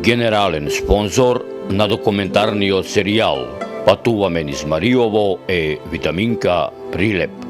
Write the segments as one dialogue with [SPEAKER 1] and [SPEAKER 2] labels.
[SPEAKER 1] Генерален спонзор на документарниот серијал Патуваме низ Мариово е Витаминка Прилеп.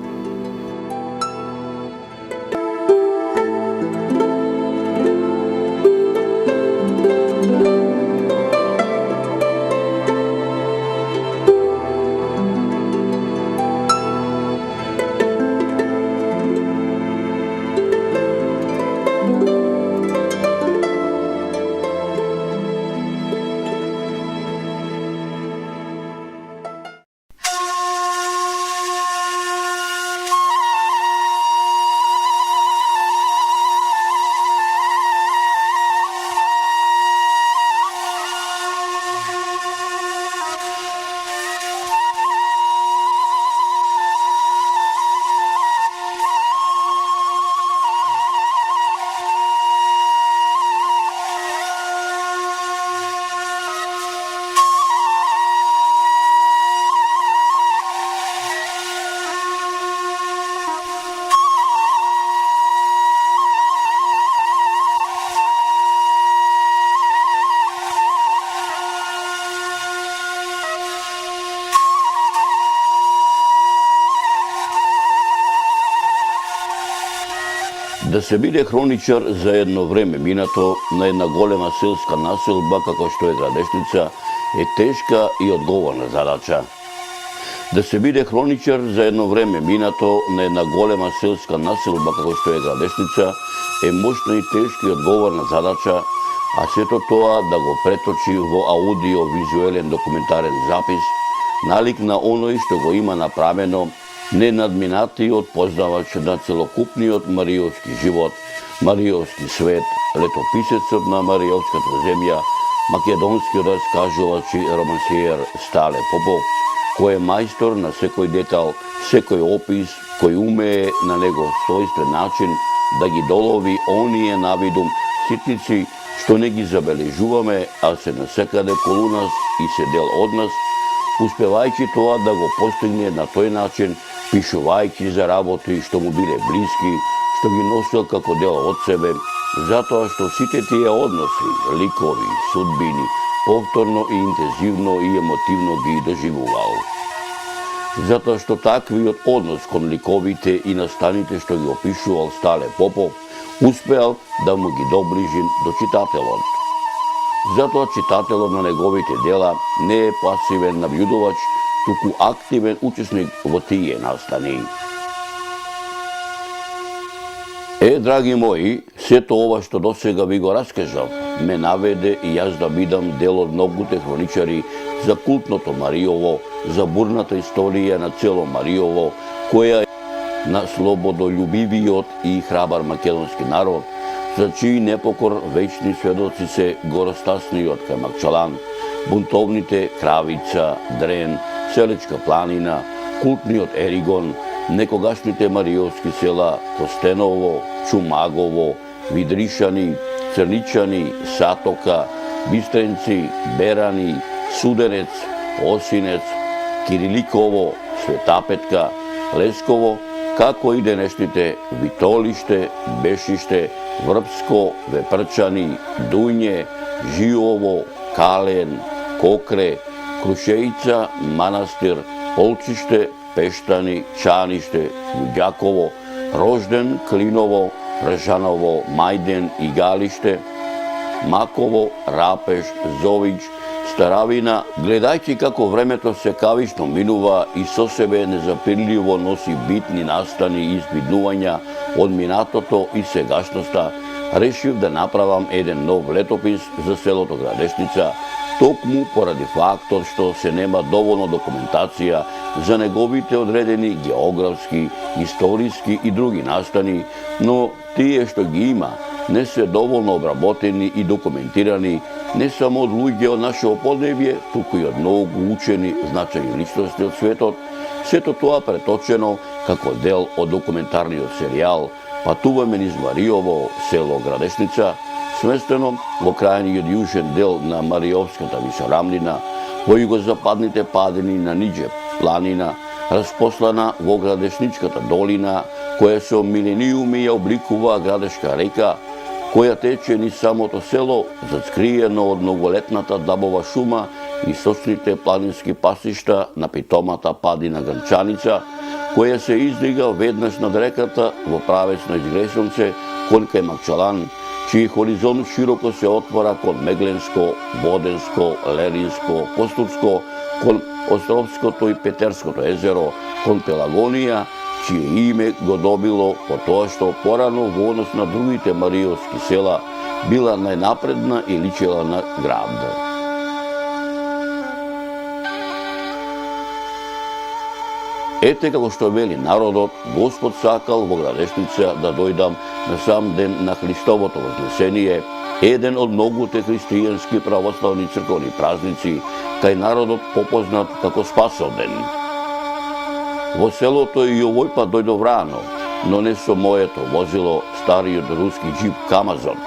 [SPEAKER 1] Да се биде хроничар за едно време минато на една голема селска населба како што е Градешница е тешка и одговорна задача. Да се биде хроничар за едно време минато на една голема селска населба како што е Градешница е мощна и тешка и одговорна задача, а сето тоа да го преточи во аудио-визуелен документарен запис, налик на оној што го има направено ненадминатиот познавач на целокупниот мариовски живот, мариовски свет, летописецот на мариовската земја, македонскиот раскажувач и романсиер Стале Попов, кој е мајстор на секој детал, секој опис, кој умее на негов својствен начин да ги долови оние навидум ситници што не ги забележуваме, а се насекаде околу нас и се дел од нас, успевајќи тоа да го постигне на тој начин, пишувајќи за работи што му биле блиски, што ги носел како дел од себе, затоа што сите тие односи, ликови, судбини, повторно и интензивно и емотивно ги доживувал. Затоа што таквиот однос кон ликовите и настаните што ги опишувал Стале Попов, успеал да му ги доближи до читателот. Затоа читателот на неговите дела не е пасивен набљудувач, туку активен учесник во тие настани. Драги мои, сето ова што досега ви го раскажав, ме наведе и јас да бидам дел од многуте хроничари за култното Мариово, за бурната историја на цело Мариово, која е на слободолюбивиот и храбар македонски народ, за чиј непокор вечни сведоци се горостасниот Камакчалан, бунтовните Кравица, Дрен, Селечка планина, култниот Еригон, некогашните мариовски села Костеново, Чумагово, Видришани, Црничани, Сатока, Бистренци, Берани, Суденец, Осинец, Кириликово, Светапетка, Лесково, како и денешните Витолиште, Бешиште, Врбско, Вепрчани, Дуње, Жиово, Кален, Кокре, Крушеица, Манастир, Полчиште, Пештани, Чаниште, Јуѓаково, Рожден, Клиново, Ржаново, Мајден и Галиште, Маково, Рапеш, Зович, Старавина, гледајќи како времето се кавично минува и со себе незапирливо носи битни настани и избиднувања од минатото и сегашноста, решив да направам еден нов летопис за селото Градешница, токму поради фактот што се нема доволно документација за неговите одредени географски, историски и други настани, но тие што ги има не се доволно обработени и документирани не само од луѓе од нашето поднебје, туку и од многу учени, значајни личности од светот, сето тоа преточено како дел од документарниот серијал Патуваме низ Мариово, село Градешница, сместено во крајниот јужен дел на Мариовската висорамнина, во југозападните падини на Ниđe планина, распослана во Градешничката долина, која со милениуми ја обликува Градешка река, која тече низ самото село, заскриено од многолетната дабова шума и сочните планински пасишта на питомата падина Грчаница, која се издига веднаш над реката во правец на Изгресонце кон кај Макчалан, чиј хоризонт широко се отвора кон Мегленско, Воденско, Леринско, Костурско, кон Островското и Петерското езеро, кон Пелагонија, чие име го добило по тоа што порано во однос на другите мариовски села била најнапредна и личела на град. Ете како што вели народот, Господ сакал во Градешница да дојдам на сам ден на Христовото вознесение, еден од многуте христијански православни црковни празници, кај народот попознат како Спасоден. Во селото и овој пат дојдов рано, но не со моето возило, стариот руски джип Камазон,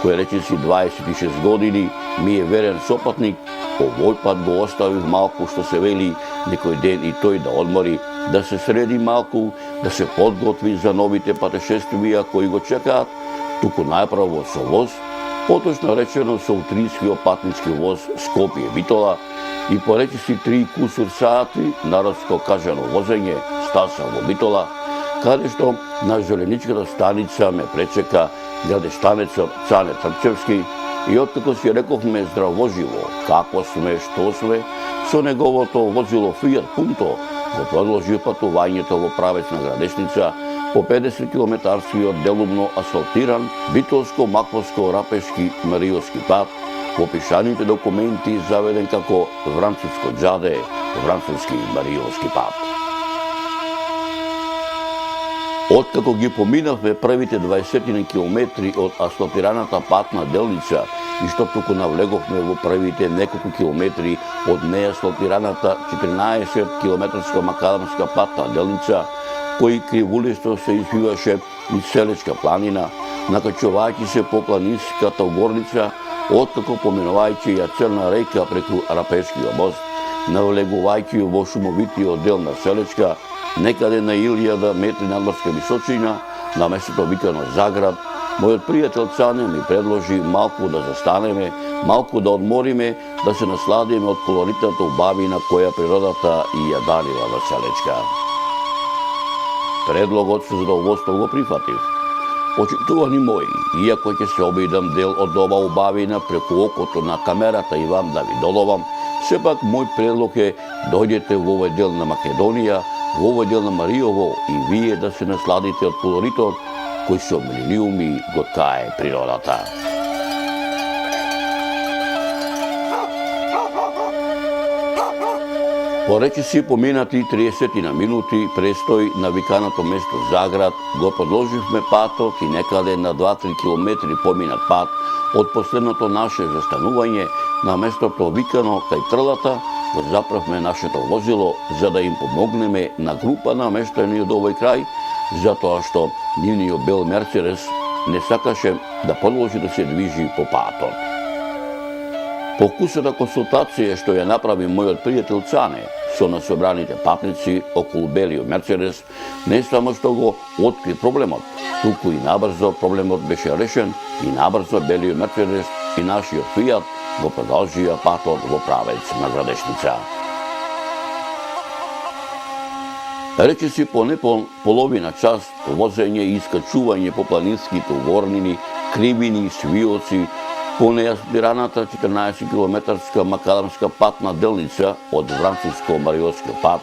[SPEAKER 1] кој речиси 26 години ми е верен сопатник, овој пат го оставив малку што се вели некој ден и тој да одмори, да се среди малку, да се подготви за новите патешествија кои го чекаат, туку најправо со воз, поточно речено со утринскиот патнички воз Скопје-Битола и по речиси 3 кусур сати народско кажано возење стаса во Битола, каде што на желеничката станица ме пречека градештанецот Цане Трпчевски и откако си рековме здравоживо како сме, што сме, со неговото возило Fiat Punto го продолжи патувањето во правец на Градешница по 50 километарскиот делумно асфалтиран Битолско-Маковско-Рапешки Мариовски пат, во пишаните документи заведен како Вранцуско џаде, Вранцуски Мариовски пат. Откако ги поминавме првите 20 километри од асфалтираната патна делница и што туку навлеговме во првите неколку километри од неасфалтираната 14 километарска макадамска патна делница, кој кривулисто се извиваше низ Селечка планина, накачувајќи се по планинската угорница, откако поминувајќи ја Црна река преку Рапешкиот мост, навлегувајќи во шумовитиот дел на Селечка, некаде на 1000 метри надморска височина, на местото викано Заград, мојот пријател Цане ми предложи малку да застанеме, малку да одмориме, да се насладиме од колоритната убавина која природата и ја дарила на Селечка. Предлогот со задоволство го прифатив. Почитувани мои, иако ќе се обидам дел од ова убавина преку окото на камерата и вам да ви доловам, сепак мој предлог е дојдете во овој дел на Македонија, во овој дел на Мариово и вие да се насладите од колоритот кој со милениуми го ткае природата. По речиси поминати 30 на минути престој на виканото место Заград, го продолживме патот и некаде на 2-3 километри поминат пат од последното наше застанување на местото викано кај Трлата, го заправме нашето возило за да им помогнеме на група намештени од овој крај, затоа што нивниот бел Мерцедес не сакаше да продолжи да се движи по патот. По вкусната консултација што ја направи мојот пријател Цане со насобраните патници околу белиот Мерцедес, не само што го откри проблемот, туку и набрзо проблемот беше решен и набрзо белиот Мерцедес и нашиот Фијат го продолжија патот во правец на Градешница. Речиси по половина час возење и искачување по планинските угорнини, кривини, свиоци, по неасфалтираната 14 километарска макадамска патна делница од Вранцуско-Мариовски пат,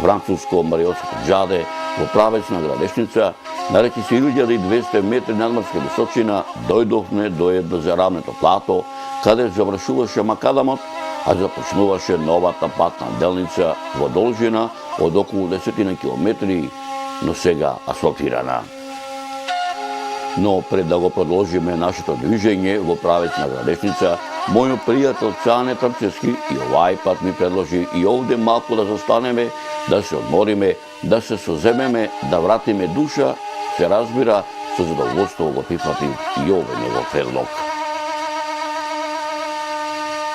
[SPEAKER 1] Вранцуско-Мариовско џаде во правец на Градешница, на речиси 1200 метри надморска височина, дојдовме до еднозарамното плато, каде завршуваше макадамот, а започнуваше новата патна делница во должина од околу 10 километри, но сега асфалтирана. Но пред да го продолжиме нашето движење во правец на Градешница, мојот пријател Цане Трпчевски и овај пат ми предложи и овде малку да застанеме, да се одмориме, да се соземеме, да вратиме душа, се разбира, со задоволство го прифатив и овој негов предлог.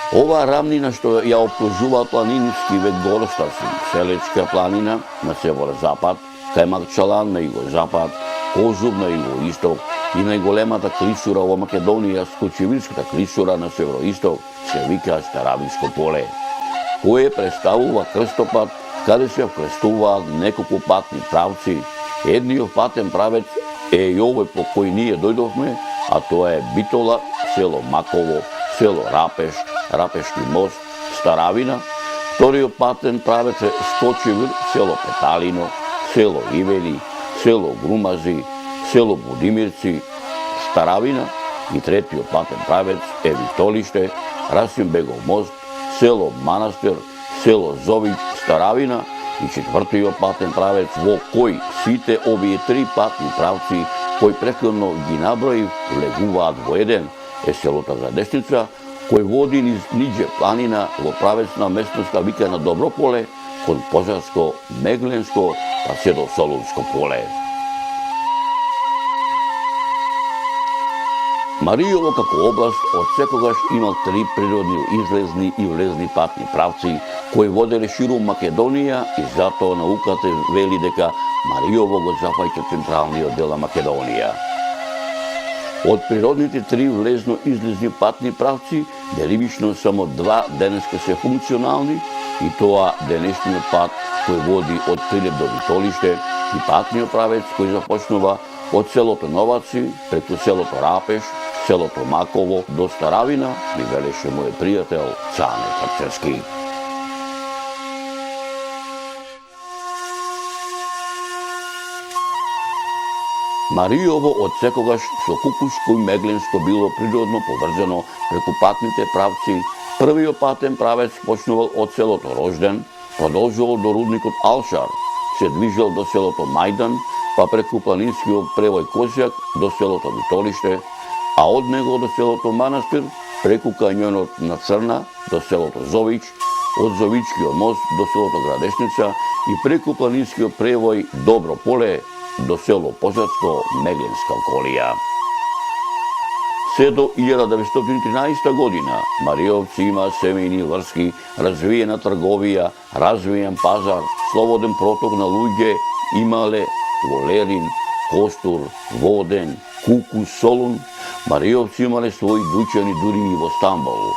[SPEAKER 1] Оваа рамнина што ја опружува планински век горостарци, Селечка планина на северо-запад, кај Макчалан на југо-запад, Козуб на југо-исток, и најголемата клисура во Македонија, Скочевирската клисура на североисток, се вика Старавинско поле, кое представува крстопат каде се вкрстуваат неколку патни правци. Едниот патен правец е и овој по кој ние дојдовме, а тоа е Битола, село Маково, село Рапеш, Рапешки мост, Старавина. Вториот патен правец е Скочевир, село Петалино, село Ивели, село Грумази, село Будимирци, Старавина. И третиот патен правец е Витолиште, Расимбегов мост, село Манастир, село Зович, Старавина. И четвртиот патен правец во кој сите овие три патни правци кои претходно ги наброив влегуваат во еден е селото Градешница, кој води низ Ниđe планина во правец на местноста викана Доброполе, кон Пожарско, Мегленско, па се до Солунско поле. Маријово како област од секогаш имал три природни излезни и влезни патни правци кои воделе ширум Македонија и затоа науката вели дека Маријово го зафаќа централниот дел на Македонија. Од природните три влезно-излезни патни правци, делимично само два денеска се функционални, и тоа денешниот пат кој води од Прилеп до Витолиште и патниот правец кој започнува од селото Новаци преку селото Рапеш, селото Маково до Старавина, ми велеше мој пријател Цане Трчевски. Маријово од секогаш со Кукушко и Мегленско било природно поврзано преку патните правци. Првиот патен правец почнувал од селото Рожден, продолжувал до рудникот Алшар, се движел до селото Мајдан, па преку планинскиот превој Козјак до селото Витолиште, а од него до селото Манастир, преку кањонот на Црна до селото Зович, од Зовичкиот мост до селото Градешница и преку планинскиот превој Доброполе до село Пожарско, Мегленска околија. Се до 1913 година Маријовци има семејни врски, развиена трговија, развиен пазар, слободен проток на луѓе, имале во Лерин, Костур, Воден, Кукус, Солун. Маријовци имале своји дуќани дури и во Стамбул.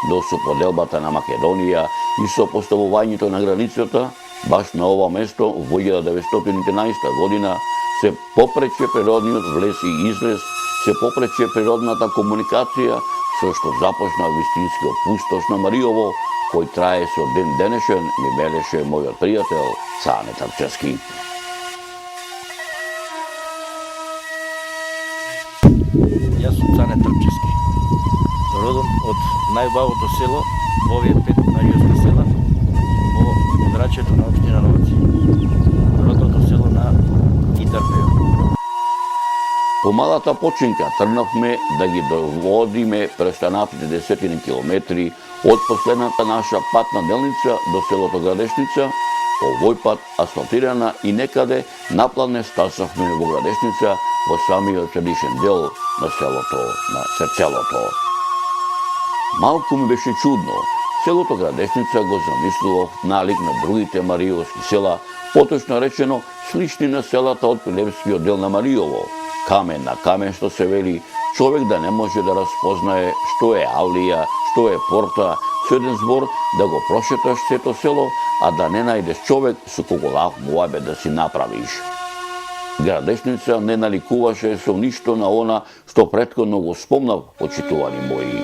[SPEAKER 1] До со поделбата на Македонија и со поставувањето на границата, баш на ова место во 1913 година се попрече природниот влез и излез, се попрече природната комуникација, со што започна вистинскиот пустош на Маријово, кој трае со ден денешен, ми велеше мојот пријател Цане Трчевски.
[SPEAKER 2] Јас сум Цане Трчевски. Родом од најубавото село во овие 5 маријовски села во подрачјето на општина Новаци. Родното село на Итарпео.
[SPEAKER 1] По малата починка тргнавме да ги доводиме престанатите десетини километри од последната наша патна делница до селото Градешница, овој пат асфалтирана и некаде наплавне стасавме во Градешница, во самиот средишен дел на селото, на Серцелото. Малку ми беше чудно. Селото Градешница го замислував налик на другите маријовски села, поточно речено слични на селата од Прилепскиот дел на Маријово. Камен на камен, што се вели, човек да не може да разпознае што е Авлија, што е Порта, со еден збор да го прошеташ сето село, а да не најдеш човек со кого лав муабет да си направиш. Градешница не наликуваше со ништо на она што претходно го спомнав, почитувани мои.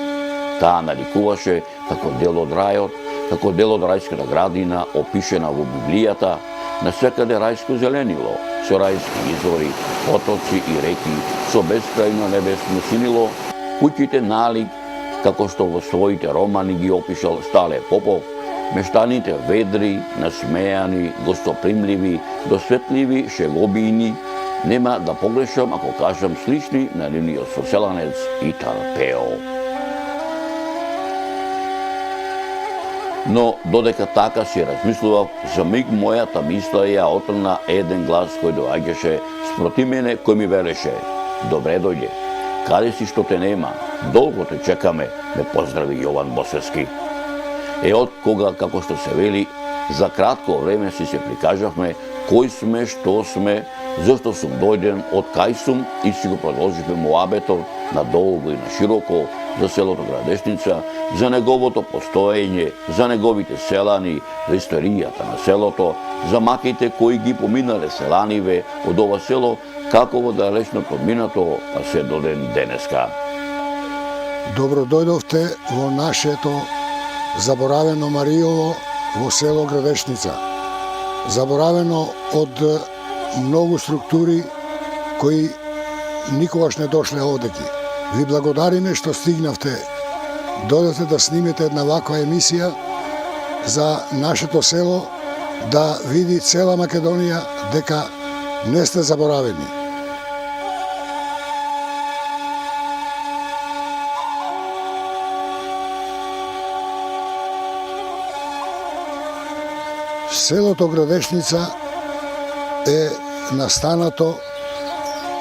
[SPEAKER 1] Таа наликуваше како дел од рајот, како дел од рајската градина, опишена во Библијата, насекаде рајско зеленило, со рајски извори, потоци и реки, со бескрајно небесно синило, куќите налик, како што во своите романи ги опишал Стале Попов, мештаните ведри, насмејани, гостопримливи, досветливи, шеговини, нема да погрешам ако кажам слични на нивниот соселанец Итарпео. Но додека така си размислував, за миг мојата мисла ја отрна еден глас кој доаѓаше спроти мене, кој ми велеше: добре дојде, каде си што те нема, долго те чекаме, ме поздрави Јован Босевски. Од кога, како што се вели, за кратко време си се прикажавме кој сме, што сме, зашто сум дојден од кај сум и си го продолживме муабетот надолго и на широко за селото Градешница, за неговото постоење, за неговите селани, за историјата на селото, за маките кои ги поминале селаниве од ова село, како во далечното минато, а се до ден денеска.
[SPEAKER 3] Добро дојдовте во нашето заборавено Маријово во село Градешница. Заборавено од многу структури кои никогаш не дошле овдеки. Ви благодариме што стигнавте, додете да снимете една ваква емисија за нашето село, да види цела Македонија дека не сте заборавени. Селото Градешница е настанато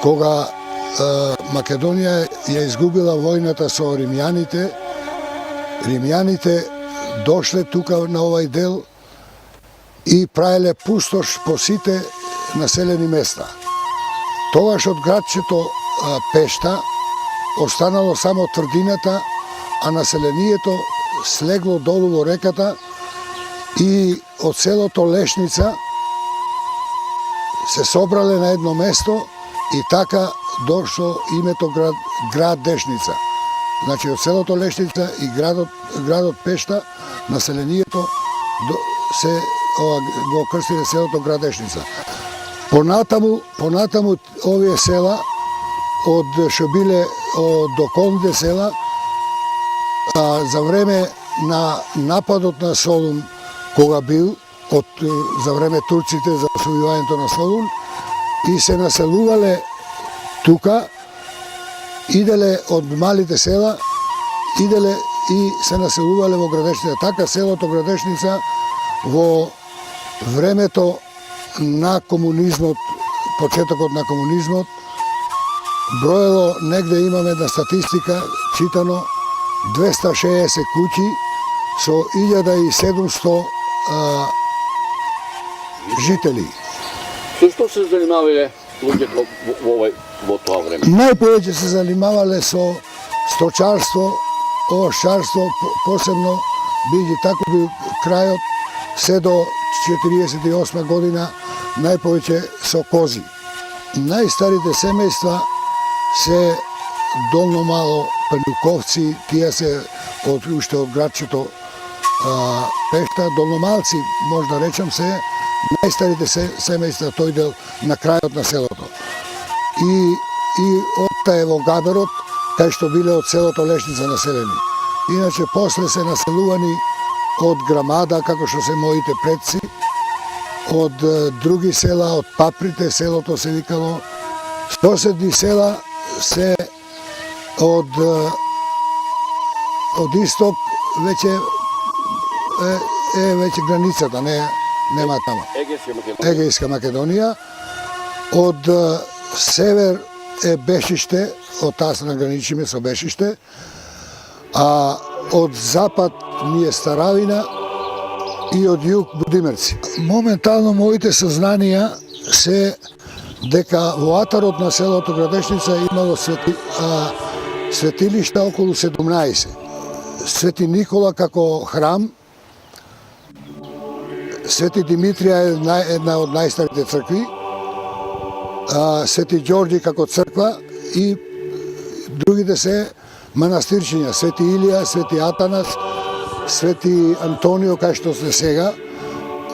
[SPEAKER 3] кога Македонија ја изгубила војната со римјаните. Римјаните дошле тука на овај дел и правеле пустош по сите населени места. Тогаш од градчето Пешта останало само тврдината, а населението слегло долу во реката и од селото Лешница се собрале на едно место и така дошло името град Дешница. Значи од селото Лешница и градот Пешта населението се го крстиле селото град Дешница. Понатаму овие села од што биле од околните села за време на нападот на Солун кога бил за време турците за освојувањето на Солун и се населувале тука, иделе од малите села, иделе и се населувале во Градешница. Така селото Градешница во времето на комунизмот, почетокот на комунизмот, броело, негде имаме една статистика, читано 260 куќи со 1700 жители.
[SPEAKER 1] Со што се занимавале луѓето во тоа време?
[SPEAKER 3] Најповеќе се занимавале со сточарство, овошчарство, посебно биде тако бил крајот се до 48 година, најповеќе со кози. Најстарите семејства се Долно Мало, Пенуковци, тие се уште од градчето Пешта, Долномалци, може да речам, се најстарите семејства тој дел на крајот на селото. И оттае во Габерот, кај што биле од селото Лешница населени. Иначе после се населувани од Грамада, како што се моите предци, од други села, од Паприте, селото се викало. Соседни села се од исток, веќе веќе границата, нема тама. Егејска Македонија. Од север е Бешиште, од таа се награничиме со Бешиште, а од запад ни е Старавина и од југ Будимирци. Моментално моите сознанија се дека во атарот на селото Градешница имало светилишта околу 17. Свети Никола како храм, Свети Димитрија е една од најстарите цркви, Свети Ѓорѓи како црква и другите се манастирчиња, Свети Илија, Свети Атанас, Свети Антонио, кај што се сега,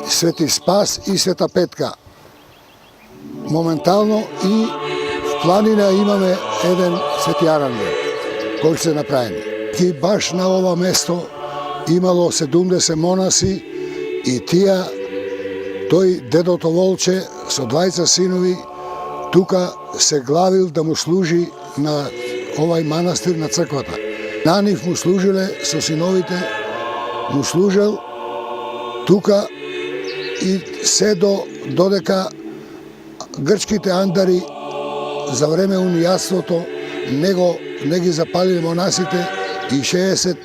[SPEAKER 3] Свети Спас и Света Петка. Моментално и в планина имаме еден Свети Арангел, кој се направени. И баш на ова место имало 70 монаси и тие, тој дедото Волче со 20 синови, тука се главил да му служи на овај манастир на црквата. На нив му служиле со синовите, му служел тука и се додека грчките андари за време унијатството не ги запалиле монасите и 60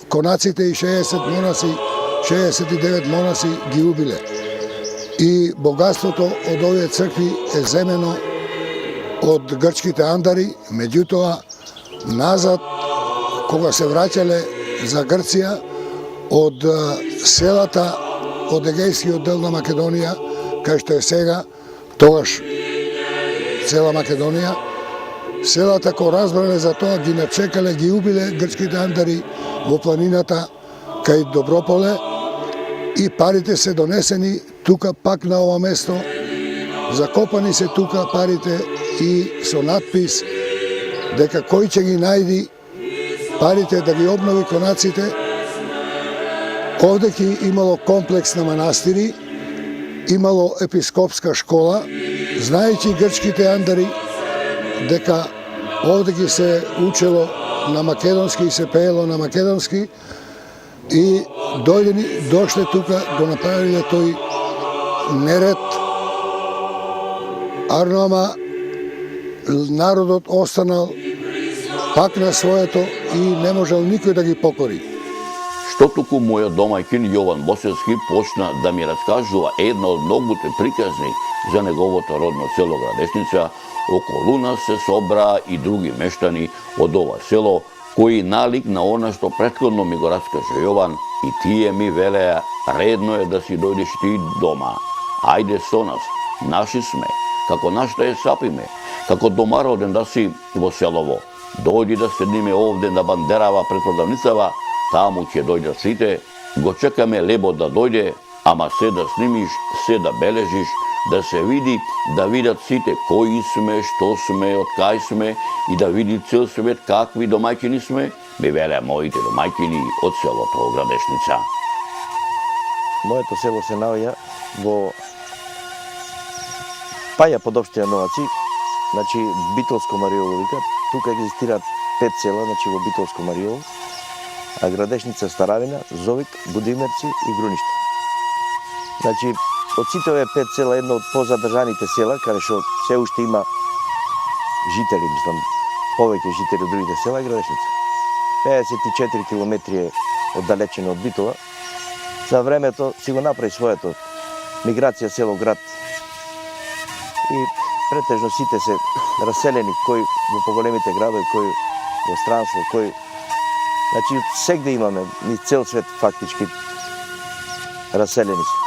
[SPEAKER 3] конаците и 60 монаси, 69 монаси ги убиле. и богатството од овие цркви е земено од грчките андари, меѓутоа назад кога се враќале за Грција од селата од Егејскиот дел на Македонија, кај што е сега, тогаш цела Македонија, селата кои разбрале за тоа ги начекале, ги убиле грчките андари во планината кај Доброполе и парите се донесени тука пак на ова место, закопани се тука парите и со надпис дека кој ќе ги најди парите да ги обнови конаците. Овде ќе имало комплекс на манастири, имало епископска школа, знаејќи грчките андари дека овде ги се учело на македонски и се пеело на македонски и дошле тука, го направиле тој неред, арноама народот останал пак на своето и не можел никој да ги покори.
[SPEAKER 1] Што туку мојот домаќин Јован Босевски почна да ми раскажува една од многуте приказни за неговото родно село Градешница, околу нас се собраа и други мештани од ова село, кои налик на она што претходно ми го раскаже Јован, и тие ми велеа, редно е да си дојдеш ти дома. Ајде со нас, наши сме, како нашта е сапиме, како домароден да си во селово. Дојди да седниме овде на бандерава пред продавницава, таму ќе дојдат сите, го чекаме лебо да дојде, ама се да снимиш, се да бележиш, да се види, да видат сите кои сме, што сме, од кај сме и да види цел свет какви домаќини сме, ми велеа моите домаќини од селото Градешница.
[SPEAKER 2] Моето село се наоѓа во Паја под општина Новаци, значи Битолско Мариоло вика. Тука екзистираат 5 села, значи во Битолско Мариоло, а Градешница, Старавина, Зовик, Будимирци и Груниште. Значи, од сите овие 5 села, едно од позадржаните села, каде што се уште има жители, мислам, повеќе жители од другите села, е Градешница. 54 километри е оддалечено од Битола. За времето си го направи своето миграција село-град. И претежно сите се раселени, кои во поголемите градови, кои во странство, кои... Значи, сегде имаме, ни цел свет фактички раселени се.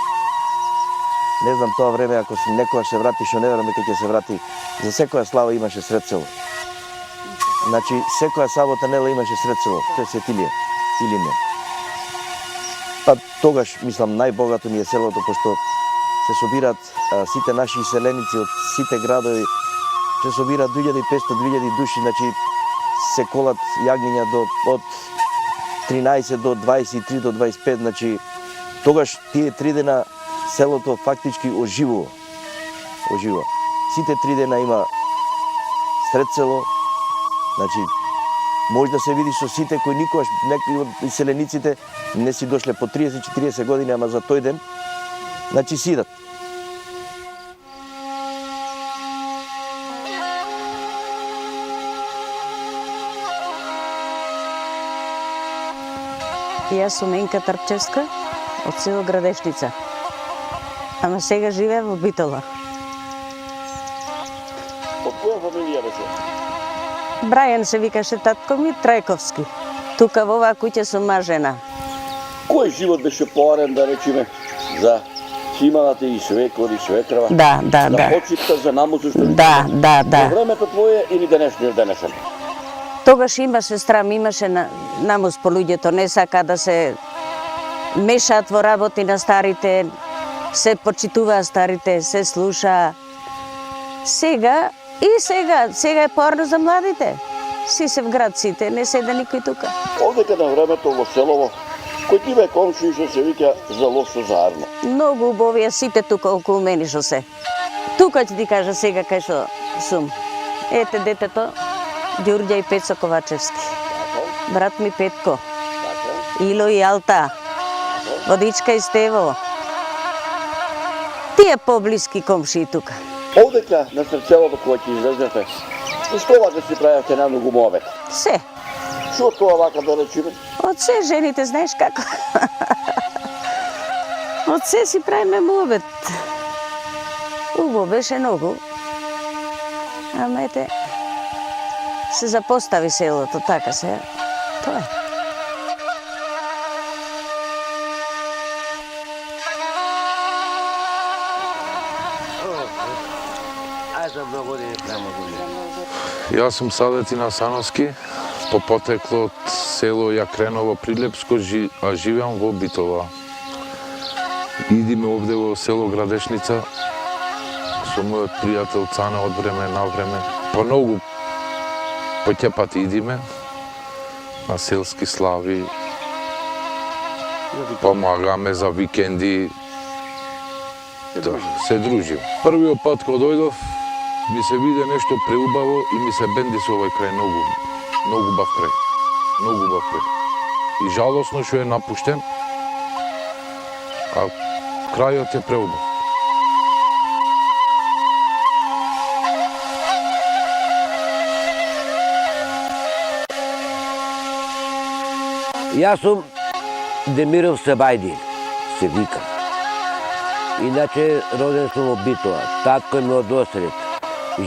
[SPEAKER 2] Не знам тоа време, ако се некојаш се врати, што не верам дека ќе се врати, за секоја слава имаше сред село. Значи, секоја сабота нела имаше сред село, тоа е Светилија, или не. Па тогаш, мислам, најбогато ни е селото, пошто се собираат сите наши селеници од сите градови, се собираат 2500-2000 души, значи се колат јагниња од 13 до 23 до 25, значи тогаш тие 3 дена селото фактички оживува. Сите 3 дена има сред село, значи може да се види со сите кои никогаш некои од селениците не си дошле по 30-40 години, ама за тој ден, значи си идат.
[SPEAKER 4] Јас сум Енка Трпчевска од село Градешница, ама сега живеа во Битола.
[SPEAKER 1] Од која фамилија беше?
[SPEAKER 4] Брајан се викаше татко ми, Трајковски. Тука во оваа куќа сум мажена.
[SPEAKER 1] Кој живот беше поарен, да речеме, за сималата и свекор и свекрава?
[SPEAKER 4] Да.
[SPEAKER 1] За почитта, за намусу што
[SPEAKER 4] Да.
[SPEAKER 1] Во времето твое или денешен?
[SPEAKER 4] Тогаш имаше страм, имаше намус по луѓето, не сака да се мешаат во работи на старите, се почитуваа старите, се слуша. Сега е порно за младите. Си се в град сите, не седа никој тука.
[SPEAKER 1] Овдека на времето во селово, кој ти бе комши што се вика за лошо заарно?
[SPEAKER 4] Многу убавија сите тука околу мене што се. Тука ќе ти кажа сега кај што сум. Ете детето, Ѓурѓа и Пецо Ковачевски. Брат ми Петко. Ило и Алта. Водичка и Стево. Тие поблиски комши тука.
[SPEAKER 1] Овдека на селото кога ќе излезнете, и што вака си правевте на многу мовет?
[SPEAKER 4] Се.
[SPEAKER 1] Што тоа вака да речеме?
[SPEAKER 4] Од се жените, знаеш како? Од се си правиме муабет. Убаво беше многу. Ама ете, се запостави селото, така се. Тоа е.
[SPEAKER 5] Јас сум Садетина Сановски, по потекло од село Јакреново Прилепско, а живеам во Битола. Идиме овде во село Градешница со мојот пријател Цане од време на време. По ќе пати идиме на селски слави, помагаме за викенди, се дружим. Првиот пат кога дојдов, ми се виде нешто преубаво и ми се бенди со овој крај многу бав крај. И жалосно што е напуштен, а крајот е преубав.
[SPEAKER 6] Јас сум Демиров Себајдин, се вика. Иначе роден сум во Битола, татко ми од Осрет.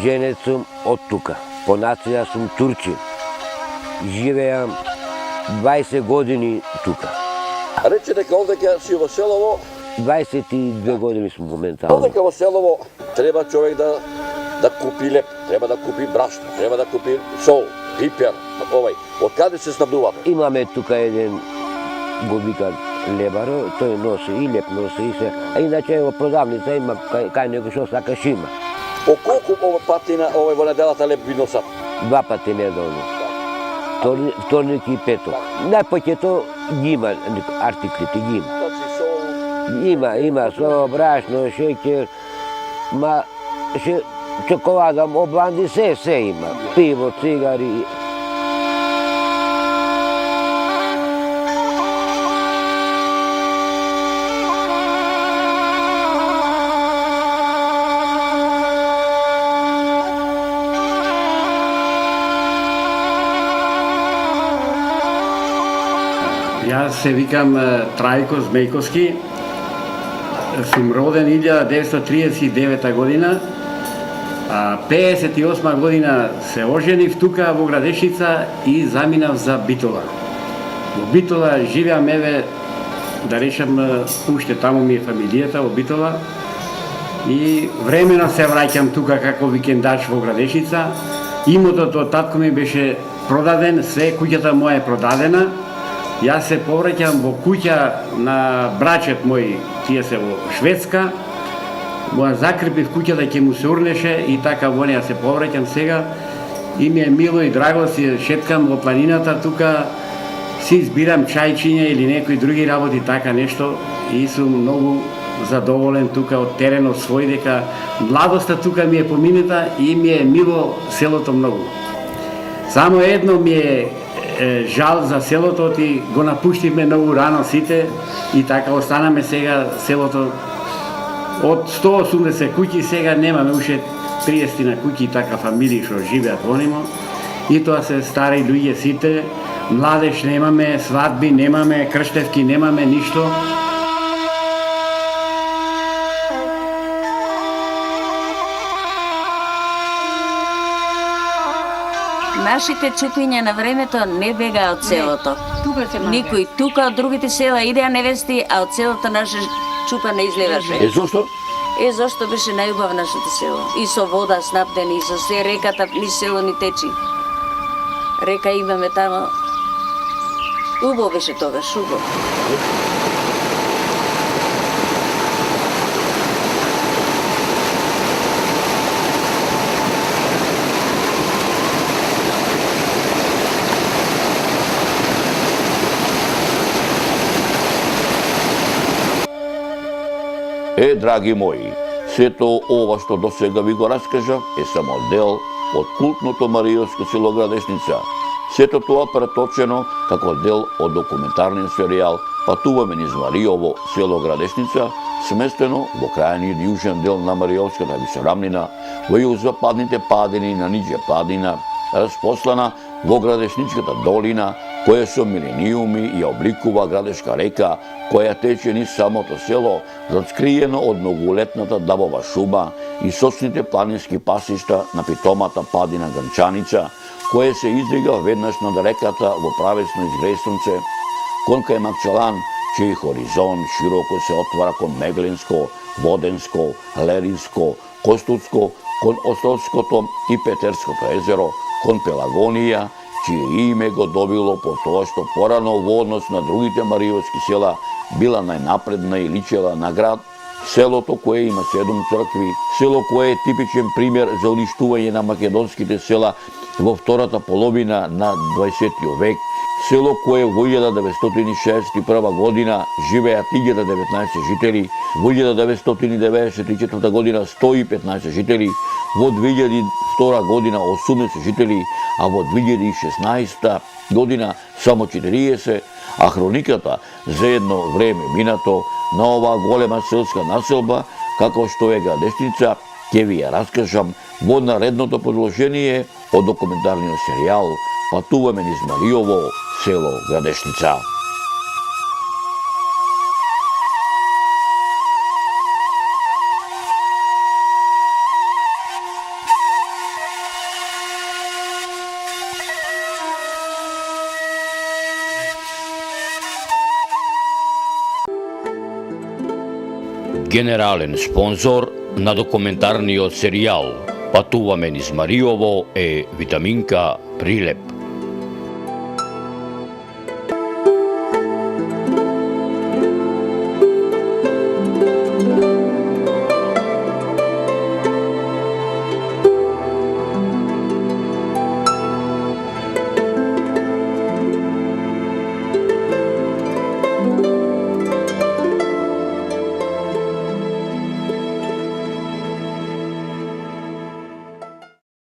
[SPEAKER 6] Женет сум од тука. По нација сум турчин. Живеам 20 години тука.
[SPEAKER 1] Рече дека овде ќе си во селово,
[SPEAKER 6] 22 години сум моментално.
[SPEAKER 1] овде во селово треба човек да купи леп, треба да купи брашно, треба да купи сол, пипер, Од каде се снабдувате?
[SPEAKER 6] Имаме тука еден, го викат лебаро, тој носи и леп носи и се. А иначе во продавница има кај него што сакаш има.
[SPEAKER 1] По колку пати во неделата леп ви носат?
[SPEAKER 6] 2 пати неделно. Вторник и петок. Најпоќето ги има артиклите, ги има.
[SPEAKER 1] Значи сол...
[SPEAKER 6] Има со брашно, шеќер, чоколада, обланди, се има. Пиво, цигари.
[SPEAKER 7] Јас се викам Трајко Змејковски, сум роден 1939 година, 58 година се оженив тука во Градешница и заминав за Битола. Во Битола живеам, еве, да речам, уште таму ми е фамилијата во Битола и времено се враќам тука како викендач во Градешница. Имотот од татко ми беше продаден, све куќата моја е продадена. Јас се повраќам во куќа на брачет мој, тие се во Шведска. Моја закрепив куќата ќе му се урнеше и така во неја се повраќам сега. И ми е мило и драго, си шеткам во планината тука, си избирам чајчиња или некои други работи, така нешто. И сум многу задоволен тука од теренот свој, дека младоста тука ми е помината и ми е мило селото многу. Само едно ми е жал за селото, и го напуштивме многу рано сите и така останаме сега селото од 180 куќи, сега немаме уште 30 на куќи и така фамилии што живеат во нимо. И тоа се стари луѓе сите, младеж немаме, свадби немаме, крштевки немаме, ништо.
[SPEAKER 4] Нашите чупиња на времето не бега од селото. Никој тука од другите села идеа невести, а од селото наше чупа не излеваше.
[SPEAKER 1] Зошто?
[SPEAKER 4] Зошто беше најубав нашето село. И со вода снабдени, и со се реката ни село ни течи. Река имаме тамо. Убаво беше тогаш, убаво.
[SPEAKER 1] Драги мои, сето ова што досега ви го раскажав е само дел од култното Маријовско село Градешница. Сето тоа преточено како дел од документарниот серијал Патуваме низ Маријово село Градешница, сместено во крајниот јужен дел на Маријовската висорамнина, во југозападните падини на Ниđe падина, распослана во Градешничката долина, koje su milenijumi i oblikува Градешка река, koja teče niz самото село, заскриено од многолетната дабова шума и сочните планински пасишта на питомата падина Грнчаница, koje се изрига веднаш над реката во правесно изгресунце, кон кај Макчалан, чиј хоризонт широко се отвара кон Меглинско, Воденско, Леринско, Костуцко, кон Островското и Петерското езеро, кон Пелагонија, чие име го добило по тоа што порано во однос на другите мариовски села била најнапредна и личела на град, селото кое има 7 цркви, село кое е типичен пример за уништување на македонските села во втората половина на 20 век, село кое во 1961 година живеат 1019 жители, во 1994 година 115 жители, во 2002 година 80 жители, а во 2016 година само 40, а хрониката за едно време минато на оваа голема селска населба, како што е Градешница, ќе ви ја раскажам во наредното продолжение од документарниот серијал Патуваме низ Мариово, село Градешница. Генерален спонзор на документарниот серијал Патуваме низ Мариово е Витаминка Прилеп.